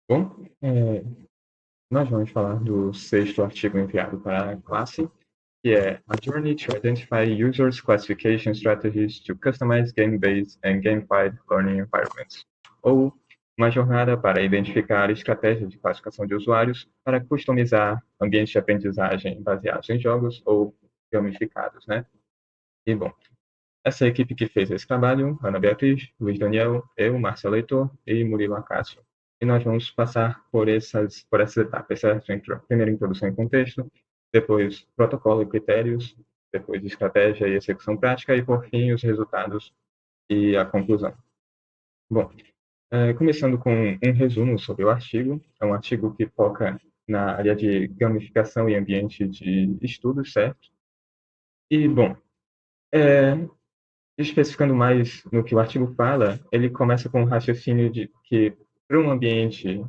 Bom, nós vamos falar do sexto artigo enviado para a classe, que é A Journey to Identify Users' Classification Strategies to Customize Game-Based and Gamified Learning Environments, ou uma jornada para identificar estratégias de classificação de usuários para customizar ambientes de aprendizagem baseados em jogos ou gamificados, né? E, bom, essa é a equipe que fez esse trabalho, Ana Beatriz, Luiz Daniel, eu, Marcelo Leitor e Murilo Acácio. E nós vamos passar por essas etapas, certo? Primeiro, introdução em contexto, depois, protocolo e critérios, depois, estratégia e execução prática, e, por fim, os resultados e a conclusão. Bom, começando com um resumo sobre o artigo, é um artigo que foca na área de gamificação e ambiente de estudos, certo? E, bom, é, especificando mais no que o artigo fala, ele começa com o raciocínio de que, para um ambiente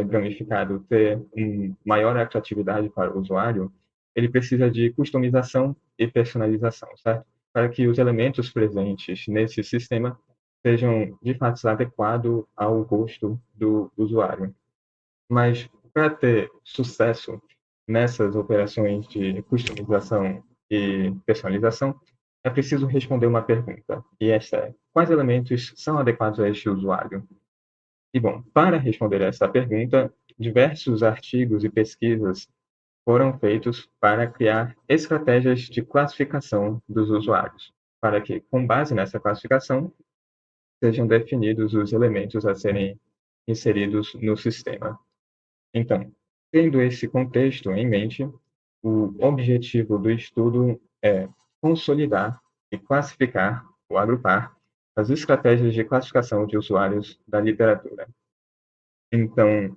gamificado ter maior atratividade para o usuário, ele precisa de customização e personalização, certo? Para que os elementos presentes nesse sistema sejam, de fato, adequados ao gosto do usuário. Mas, para ter sucesso nessas operações de customização e personalização, é preciso responder uma pergunta, e esta é: quais elementos são adequados a este usuário? E, bom, para responder essa pergunta, diversos artigos e pesquisas foram feitos para criar estratégias de classificação dos usuários, para que, com base nessa classificação, sejam definidos os elementos a serem inseridos no sistema. Então, tendo esse contexto em mente, o objetivo do estudo é consolidar e classificar ou agrupar as estratégias de classificação de usuários da literatura. Então,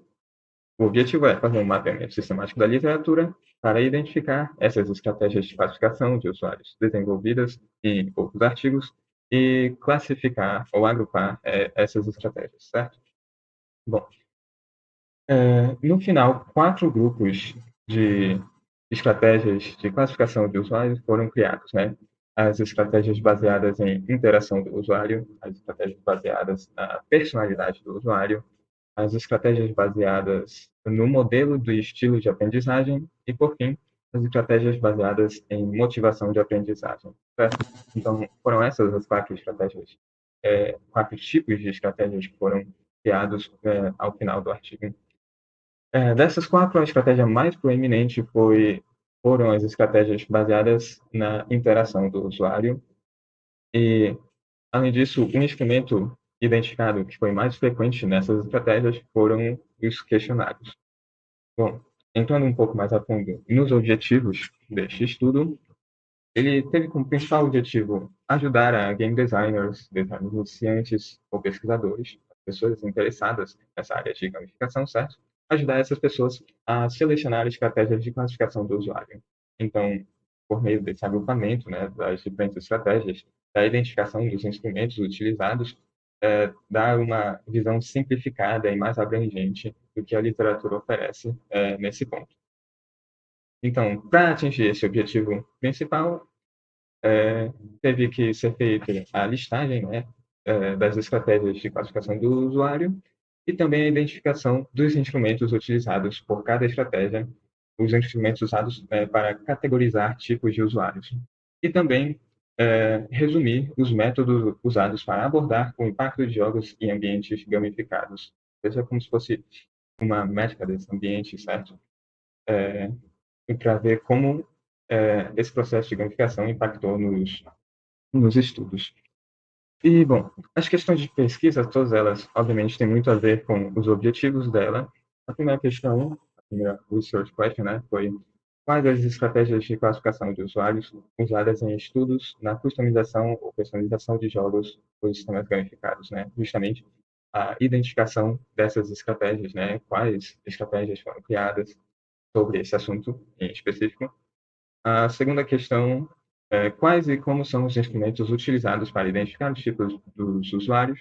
o objetivo é fazer um mapeamento sistemático da literatura para identificar essas estratégias de classificação de usuários desenvolvidas em outros artigos e classificar ou agrupar essas estratégias, certo? Bom, no final, 4 grupos de estratégias de classificação de usuários foram criados, né? As estratégias baseadas em interação do usuário, as estratégias baseadas na personalidade do usuário, as estratégias baseadas no modelo do estilo de aprendizagem e, por fim, as estratégias baseadas em motivação de aprendizagem, certo? Então, foram essas as 4 estratégias, 4 tipos de estratégias que foram criados ao final do artigo. Dessas 4, a estratégia mais proeminente foram as estratégias baseadas na interação do usuário. E, além disso, um instrumento identificado que foi mais frequente nessas estratégias foram os questionários. Bom, entrando um pouco mais a fundo nos objetivos deste estudo, ele teve como principal objetivo ajudar a game designers, designers iniciantes ou pesquisadores, pessoas interessadas nessa área de gamificação, certo? Ajudar essas pessoas a selecionar estratégias de classificação do usuário. Então, por meio desse agrupamento, né, das diferentes estratégias, da identificação dos instrumentos utilizados, dar uma visão simplificada e mais abrangente do que a literatura oferece nesse ponto. Então, para atingir esse objetivo principal, teve que ser feita a listagem, né, das estratégias de classificação do usuário e também a identificação dos instrumentos utilizados por cada estratégia, os instrumentos usados para categorizar tipos de usuários. E também resumir os métodos usados para abordar o impacto de jogos em ambientes gamificados. Seja como se fosse uma métrica desse ambiente, certo? Para ver como esse processo de gamificação impactou nos estudos. E, bom, as questões de pesquisa, todas elas, obviamente, têm muito a ver com os objetivos dela. A primeira questão, a primeira research question, né, foi: quais as estratégias de classificação de usuários usadas em estudos na customização ou personalização de jogos ou sistemas gamificados, né? Justamente a identificação dessas estratégias, né? Quais estratégias foram criadas sobre esse assunto em específico. A segunda questão é: quais e como são os instrumentos utilizados para identificar os tipos dos usuários?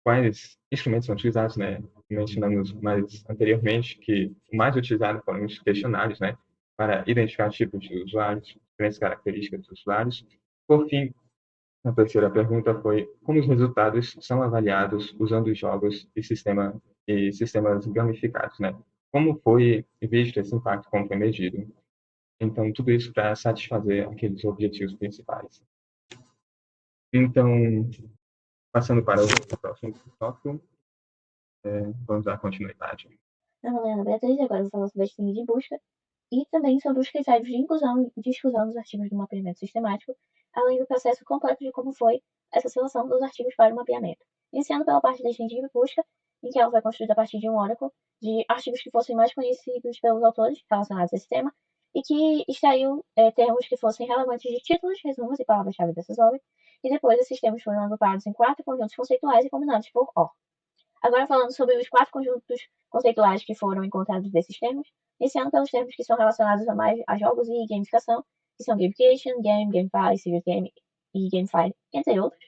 Quais instrumentos são utilizados, né? Mencionamos mais anteriormente que o mais utilizado foram os questionários, né? Para identificar tipos de usuários, diferentes características dos usuários. Por fim, a terceira pergunta foi: como os resultados são avaliados usando jogos e sistemas e sistemas gamificados, né? Como foi visto esse impacto, como foi medido? Então, tudo isso para satisfazer aqueles objetivos principais. Então, passando para o próximo tópico, vamos dar continuidade. Meu nome é Ana Beatriz, agora eu vou falar sobre a esteira de busca e também sobre os critérios de inclusão e de exclusão dos artigos do mapeamento sistemático, além do processo completo de como foi essa seleção dos artigos para o mapeamento. Iniciando pela parte da esteira de busca, em que ela foi construída a partir de um oracle de artigos que fossem mais conhecidos pelos autores relacionados a esse tema e que extraiu termos que fossem relevantes de títulos, resumos e palavras-chave dessas obras, e depois esses termos foram agrupados em 4 conjuntos conceituais e combinados por OR. Agora falando sobre os 4 conjuntos conceituais que foram encontrados desses termos, iniciando pelos termos que são relacionados a jogos e gamificação, que são gamification, game, GameFi, serious game e GameFi, entre outros.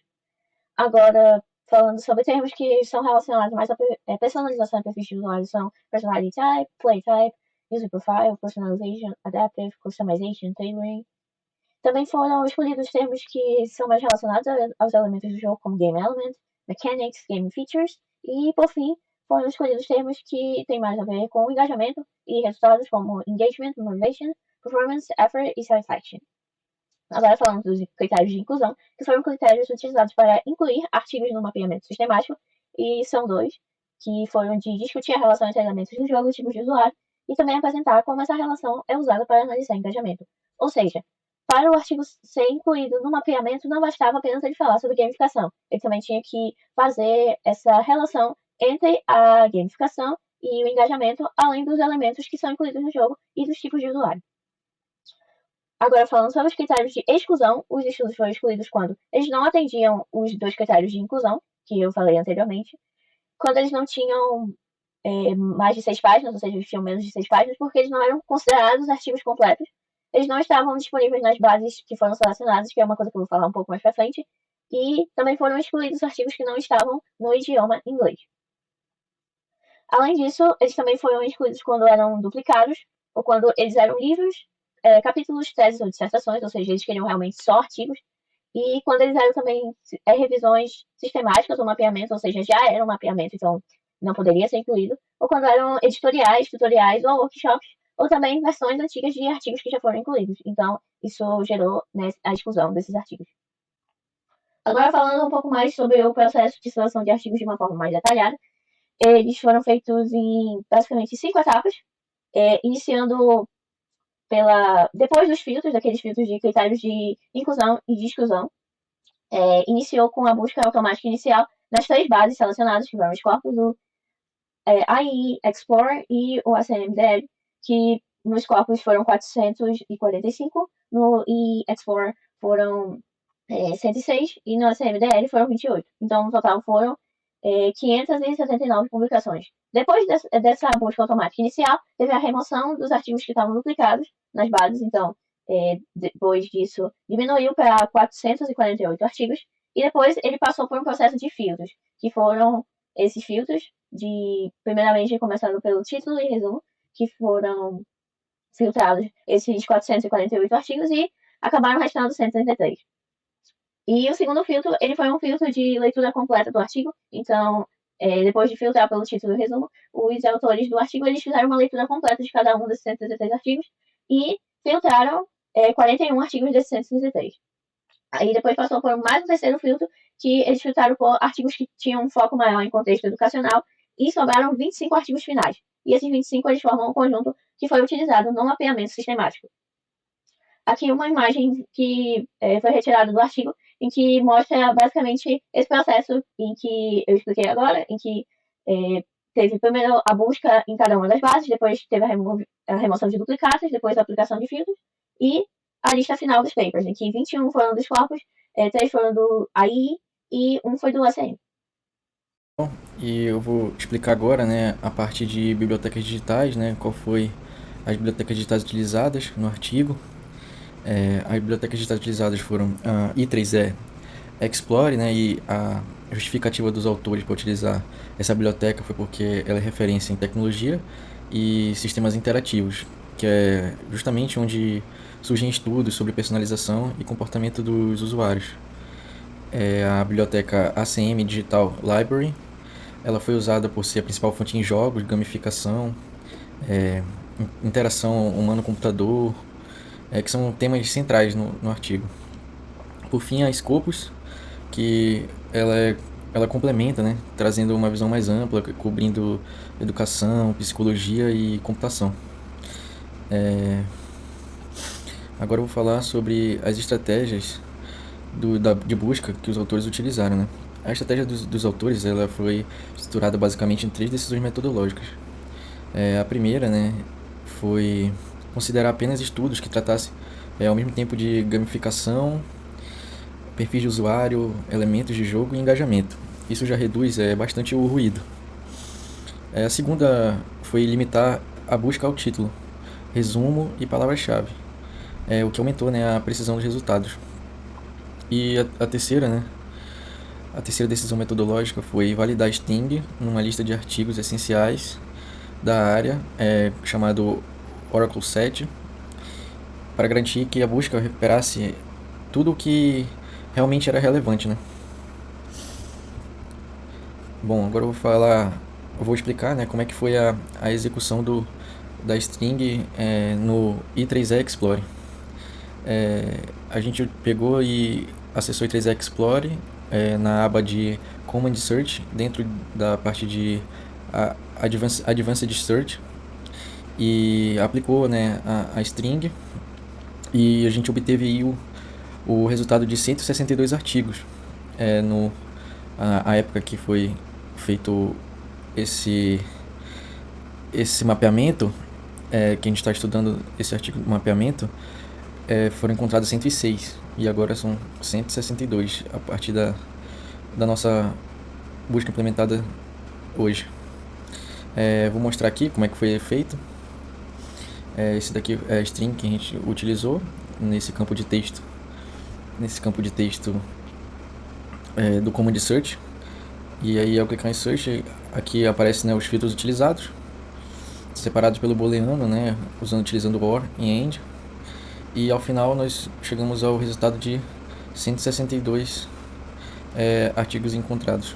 Agora, falando sobre termos que são relacionados mais à personalização e perfis de usuário, são personality type, play type, user profile, personalization, adaptive, customization, tailoring. Também foram escolhidos termos que são mais relacionados aos elementos do jogo, como game element, mechanics, game features, e, por fim, foram escolhidos termos que têm mais a ver com engajamento e resultados como engagement, motivation, performance, effort e satisfaction. Agora falando dos critérios de inclusão, que foram critérios utilizados para incluir artigos no mapeamento sistemático, e são 2, que foram de discutir a relação entre elementos do jogo e tipos de usuário, e também apresentar como essa relação é usada para analisar engajamento. Ou seja, para o artigo ser incluído no mapeamento, não bastava apenas ele falar sobre gamificação. Ele também tinha que fazer essa relação entre a gamificação e o engajamento, além dos elementos que são incluídos no jogo e dos tipos de usuário. Agora, falando sobre os critérios de exclusão, os estudos foram excluídos quando eles não atendiam os 2 critérios de inclusão, que eu falei anteriormente, quando eles não tinham mais de 6 páginas, ou seja, eles tinham menos de 6 páginas, porque eles não eram considerados artigos completos. Eles não estavam disponíveis nas bases que foram selecionadas, que é uma coisa que eu vou falar um pouco mais pra frente, e também foram excluídos artigos que não estavam no idioma inglês. Além disso, eles também foram excluídos quando eram duplicados, ou quando eles eram livros, capítulos, teses ou dissertações, ou seja, eles queriam realmente só artigos, e quando eles eram também revisões sistemáticas ou mapeamento, ou seja, já era um mapeamento, então não poderia ser incluído, ou quando eram editoriais, tutoriais ou workshops, ou também versões antigas de artigos que já foram incluídos. Então, isso gerou, né, a exclusão desses artigos. Agora, falando um pouco mais sobre o processo de seleção de artigos de uma forma mais detalhada, eles foram feitos em basicamente 5 etapas, iniciando depois dos filtros, daqueles filtros de critérios de inclusão e de exclusão, iniciou com a busca automática inicial nas 3 bases selecionadas, que foram os corpos, o IE Explorer e o ACMDL, que nos corpos foram 445, no IE Explorer foram 106 e no ACMDL foram 28. Então, no total foram 579 publicações. Depois dessa busca automática inicial, teve a remoção dos artigos que estavam duplicados nas bases. Então, depois disso, diminuiu para 448 artigos. E depois ele passou por um processo de filtros, que foram esses filtros, primeiramente começando pelo título e resumo, que foram filtrados esses 448 artigos e acabaram restando 133. E o segundo filtro, ele foi um filtro de leitura completa do artigo. Então, depois de filtrar pelo título e resumo, os autores do artigo eles fizeram uma leitura completa de cada um desses 133 artigos e filtraram 41 artigos desses 133. Aí depois passou por mais um terceiro filtro, que eles filtraram por artigos que tinham um foco maior em contexto educacional e sobraram 25 artigos finais. E esses 25 eles formam um conjunto que foi utilizado no mapeamento sistemático. Aqui uma imagem que foi retirada do artigo, em que mostra basicamente esse processo em que eu expliquei agora, em que teve primeiro a busca em cada uma das bases, depois teve a remoção de duplicatas, depois a aplicação de filtros e a lista final dos papers, em que 21 foram dos corpos, 3 foram do AI e 1 foi do ACM. Bom, e eu vou explicar agora, né, a parte de bibliotecas digitais, né, qual foi as bibliotecas digitais utilizadas no artigo. As bibliotecas digitais utilizadas foram a I3E Explore, né, e a justificativa dos autores para utilizar essa biblioteca foi porque ela é referência em tecnologia e sistemas interativos, que é justamente onde surgem estudos sobre personalização e comportamento dos usuários. A biblioteca ACM Digital Library Ela foi usada por ser a principal fonte em jogos, gamificação, interação humano-computador, que são temas centrais no artigo. Por fim, a Scopus, que ela complementa, né, trazendo uma visão mais ampla, cobrindo educação, psicologia e computação. Agora eu vou falar sobre as estratégias de busca que os autores utilizaram, né? A estratégia dos autores ela foi estruturada basicamente em 3 decisões metodológicas. A primeira, né, foi considerar apenas estudos que tratassem ao mesmo tempo de gamificação, perfis de usuário, elementos de jogo e engajamento. Isso já reduz bastante o ruído. A segunda foi limitar a busca ao título, resumo e palavra-chave, o que aumentou, né, a precisão dos resultados. E a terceira, né, a terceira decisão metodológica foi validar Sting numa lista de artigos essenciais da área, chamado Oracle Set, para garantir que a busca recuperasse tudo o que realmente era relevante, né? Bom, agora eu vou explicar, né, como é que foi a execução da string no i3e Explorer. A gente pegou e acessou o i3e Explorer na aba de Command Search, dentro da parte de Advanced Search, e aplicou, né, a string, e a gente obteve aí o resultado de 162 artigos a época que foi feito esse mapeamento, que a gente está estudando esse artigo de mapeamento, foram encontrados 106 e agora são 162 a partir da nossa busca implementada hoje. Vou mostrar aqui como é que foi feito. Esse daqui é a string que a gente utilizou nesse campo de texto. Do Command Search. E aí, ao clicar em Search, aqui aparecem, né, os filtros utilizados, separados pelo booleano, né, utilizando OR e AND. E ao final nós chegamos ao resultado de 162 artigos encontrados.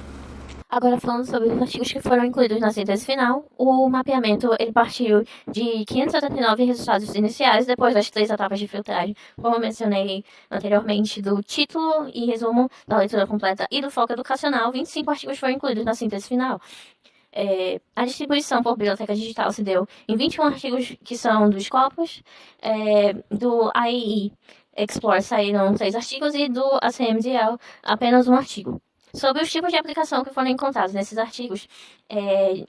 Agora, falando sobre os artigos que foram incluídos na síntese final, o mapeamento ele partiu de 579 resultados iniciais depois das 3 etapas de filtragem, como eu mencionei anteriormente, do título e resumo, da leitura completa e do foco educacional. 25 artigos foram incluídos na síntese final. A distribuição por biblioteca digital se deu em 21 artigos que são dos Scopus, do IE Explore saíram 3 artigos e do ACMDL apenas um artigo. Sobre os tipos de aplicação que foram encontrados nesses artigos,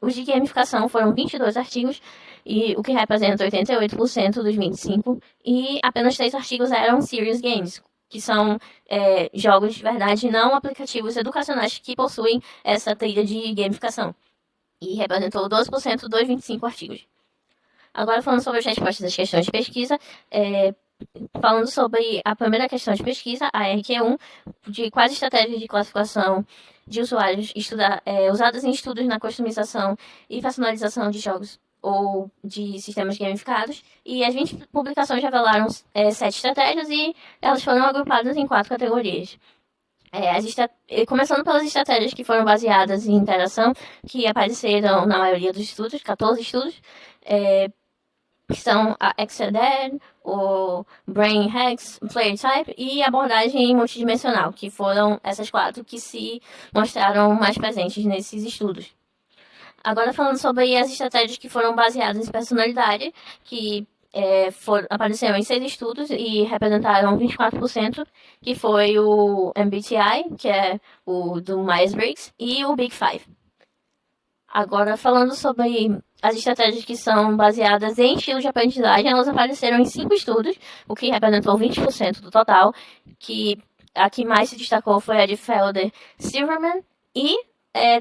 os de gamificação foram 22 artigos, e o que representa 88% dos 25, e apenas 3 artigos eram Serious Games, que são jogos de verdade, não aplicativos educacionais que possuem essa trilha de gamificação, e representou 12% dos 25 artigos. Agora, falando sobre as respostas das questões de pesquisa, falando sobre a primeira questão de pesquisa, a RQ1, de quais estratégias de classificação de usuários usadas em estudos na customização e personalização de jogos ou de sistemas gamificados, e as 20 publicações revelaram 7 estratégias e elas foram agrupadas em 4 categorias. Começando pelas estratégias que foram baseadas em interação, que apareceram na maioria dos estudos, 14 estudos, que são a XDead, o Brain Hacks, Player Type e a abordagem multidimensional, que foram essas 4 que se mostraram mais presentes nesses estudos. Agora, falando sobre as estratégias que foram baseadas em personalidade, que apareceram em 6 estudos e representaram 24%, que foi o MBTI, que é o do Myers-Briggs, e o Big Five. Agora, falando sobre as estratégias que são baseadas em estilos de aprendizagem, elas apareceram em 5 estudos, o que representou 20% do total, que a que mais se destacou foi a de Felder-Silverman, e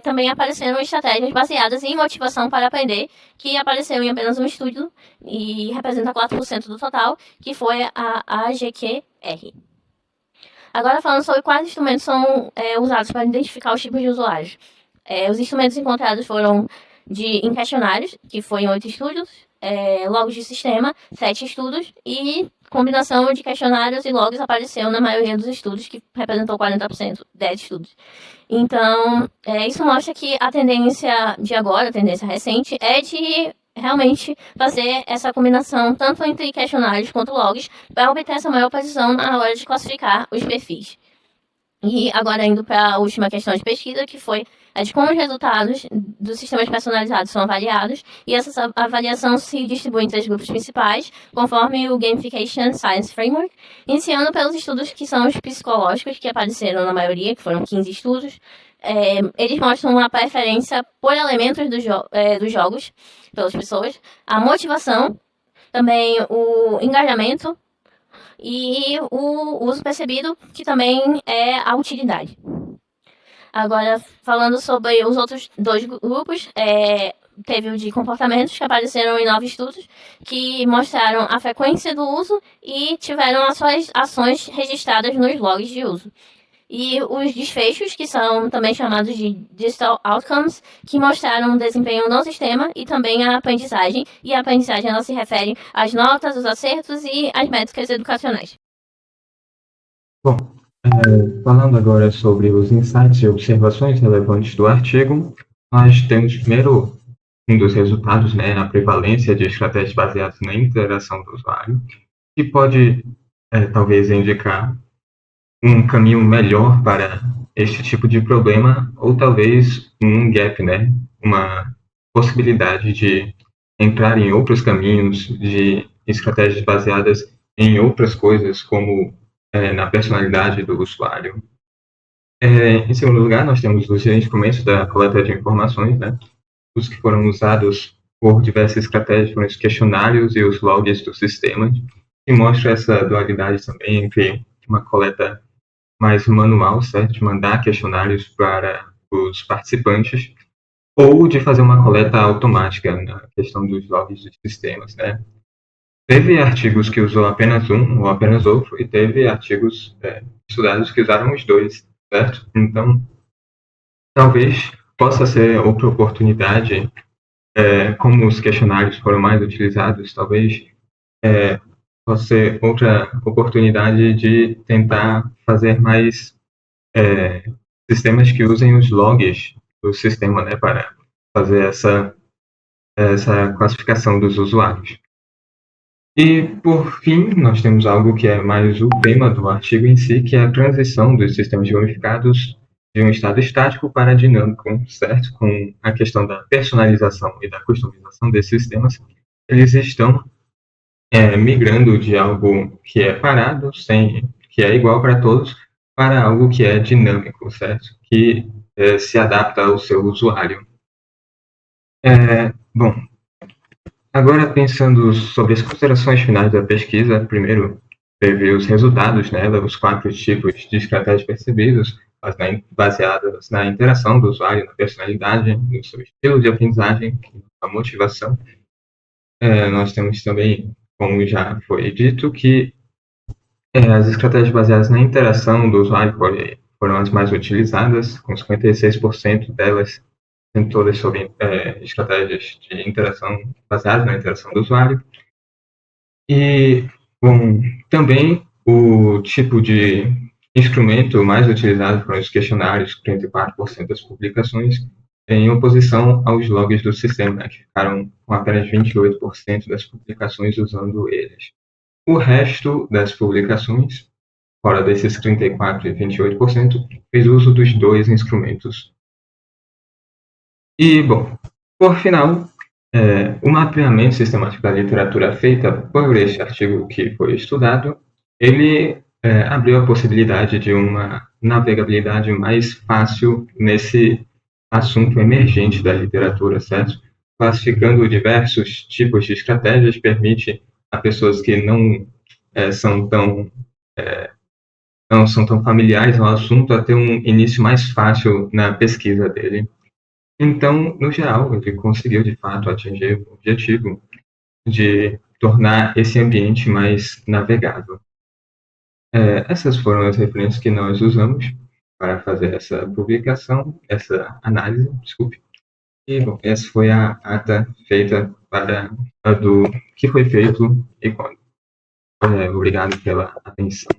também apareceram estratégias baseadas em motivação para aprender, que apareceu em apenas um estudo e representa 4% do total, que foi a AGQR. Agora, falando sobre quais instrumentos são usados para identificar os tipos de usuários. Os instrumentos encontrados foram em questionários, que foi em 8 estudos, logos de sistema, 7 estudos, e combinação de questionários e logs apareceu na maioria dos estudos, que representou 40%, 10 estudos. Então, isso mostra que a tendência de agora, a tendência recente, é de realmente fazer essa combinação tanto entre questionários quanto logs para obter essa maior precisão na hora de classificar os perfis. E agora indo para a última questão de pesquisa, que foi a de como os resultados dos sistemas personalizados são avaliados, e essa avaliação se distribui em 3 grupos principais, conforme o Gamification Science Framework, iniciando pelos estudos que são os psicológicos, que apareceram na maioria, que foram 15 estudos. Eles mostram uma preferência por elementos dos jogos pelas pessoas, a motivação, também o engajamento e o uso percebido, que também é a utilidade. Agora, falando sobre os outros 2 grupos, teve o de comportamentos, que apareceram em 9 estudos, que mostraram a frequência do uso e tiveram as suas ações registradas nos logs de uso. E os desfechos, que são também chamados de Digital Outcomes, que mostraram o desempenho no sistema e também a aprendizagem. E a aprendizagem ela se refere às notas, os acertos e às métricas educacionais. Bom, falando agora sobre os insights e observações relevantes do artigo, nós temos primeiro um dos resultados, né, a prevalência de estratégias baseadas na interação do usuário, que pode talvez indicar um caminho melhor para este tipo de problema, ou talvez um gap, né? Uma possibilidade de entrar em outros caminhos, de estratégias baseadas em outras coisas, como na personalidade do usuário. Em segundo lugar, nós temos os instrumentos da coleta de informações, né? Os que foram usados por diversas estratégias foram os questionários e os logs do sistema, que mostra essa dualidade também entre uma coleta mais manual, certo? De mandar questionários para os participantes, ou de fazer uma coleta automática na questão dos logs dos sistemas, né? Teve artigos que usou apenas um ou apenas outro, e teve artigos estudados que usaram os 2, certo? Então, talvez possa ser outra oportunidade, como os questionários foram mais utilizados, talvez pode ser outra oportunidade de tentar fazer mais sistemas que usem os logs do sistema, né, para fazer essa classificação dos usuários. E, por fim, nós temos algo que é mais o tema do artigo em si, que é a transição dos sistemas gamificados de um estado estático para dinâmico, certo? Com a questão da personalização e da customização desses sistemas, eles estão migrando de algo que é parado, que é igual para todos, para algo que é dinâmico, certo? Que se adapta ao seu usuário. Bom, agora pensando sobre as considerações finais da pesquisa, primeiro teve os resultados, né, dos 4 tipos de estratégias percebidas, baseadas na interação do usuário, na personalidade, no seu estilo de aprendizagem, na motivação. Nós temos também, como já foi dito, que as estratégias baseadas na interação do usuário foram as mais utilizadas, com 56% delas sendo todas sobre estratégias de interação baseadas na interação do usuário. E, bom, também o tipo de instrumento mais utilizado foram os questionários, 34% das publicações, em oposição aos logs do sistema, que ficaram com apenas 28% das publicações usando eles. O resto das publicações, fora desses 34% e 28%, fez uso dos 2 instrumentos. E, bom, por final, o mapeamento sistemático da literatura feita por este artigo que foi estudado, ele abriu a possibilidade de uma navegabilidade mais fácil nesse assunto emergente da literatura, certo? Classificando diversos tipos de estratégias permite a pessoas que não são tão familiares ao assunto a ter um início mais fácil na pesquisa dele. Então, no geral, ele conseguiu, de fato, atingir o objetivo de tornar esse ambiente mais navegável. Essas foram as referências que nós usamos para fazer essa publicação, essa análise, desculpe. E, bom, essa foi a ata feita para do que foi feito e quando. Obrigado pela atenção.